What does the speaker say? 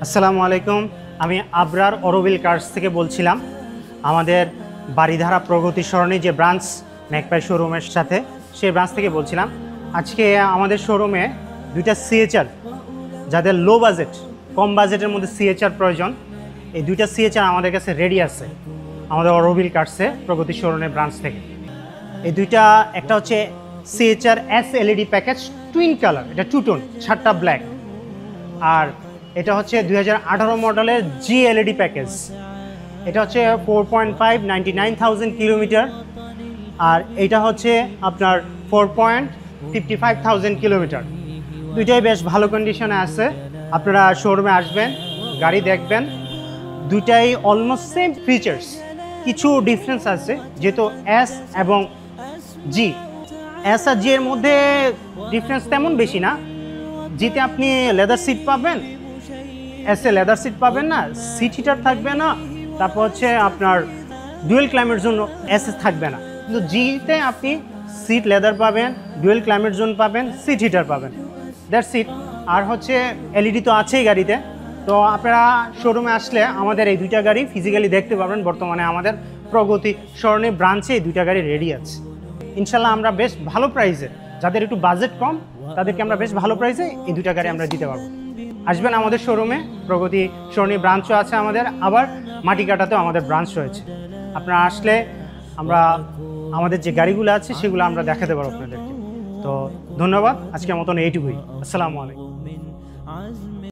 আসসালামু আলাইকুম। আমি আবরার অরবিল কার্স থেকে বলছিলাম। আমাদের বারিধারা প্রগতি সরণি যে ব্রাঞ্চ ম্যাকপাই শোরুমের সাথে, সেই ব্রাঞ্চ থেকে বলছিলাম। আজকে আমাদের শোরুমে দুইটা সিএচআর, যাদের লো বাজেট, কম বাজেটের মধ্যে সিএচআর প্রয়োজন, এই দুইটা সিএচআর আমাদের কাছে রেডি আছে আমাদের অরবিল কার্সে প্রগতি সরণির ব্রাঞ্চ থেকে। এই দুইটা, একটা হচ্ছে CHR S LED package twin colour, এটা টু টোন, ছাদটা ব্ল্যাক। আর এটা হচ্ছে 2018 মডেলের জি এলইডি প্যাকেজ, এটা হচ্ছে 4.5 99,000 কিলোমিটার। আর এটা হচ্ছে আপনার 4.55,000 কিলোমিটার। দুইটাই বেশ ভালো কন্ডিশনে আছে। আপনারা শোরুমে আসবেন, গাড়ি দেখবেন, দুইটাই অলমোস্ট সেম ফিচার্স, কিছু ডিফারেন্স আছে যেহেতু এস এবং জি। এস আর জি এর মধ্যে ডিফারেন্স তেমন বেশি না। জিতে আপনি লেদার সিট পাবেন, এসে লেদার সিট পাবেন না, সিট হিটার থাকবে না, তারপর হচ্ছে আপনার ডুয়েল ক্লাইমেট জোন এসে থাকবে না। কিন্তু জিতে আপনি সিট লেদার পাবেন, ডুয়েল ক্লাইমেট জোন পাবেন, সিট হিটার পাবেন, দ্যাটস ইট। আর হচ্ছে এলইডি তো আছেই গাড়িতে। তো আপনারা শোরুমে আসলে আমাদের এই দুইটা গাড়ি ফিজিক্যালি দেখতে পাবেন। বর্তমানে আমাদের প্রগতি সরণি ব্রাঞ্চে এই দুইটা গাড়ি রেডি আছে। ইনশাল্লাহ আমরা বেশ ভালো প্রাইসে, যাদের একটু বাজেট কম তাদেরকে আমরা বেশ ভালো প্রাইসে এই দুইটা গাড়ি আমরা দিতে পারবো। আসবেন আমাদের শোরুমে, প্রগতি সরণি ব্রাঞ্চও আছে আমাদের, আবার মাটিকাটাতেও আমাদের ব্রাঞ্চ রয়েছে। আপনারা আসলে আমরা আমাদের যে গাড়িগুলো আছে সেগুলো আমরা দেখাতে পারবো আপনাদেরকে। তো ধন্যবাদ, আজকের মতন এইটুকুই। আসসালামু আলাইকুম।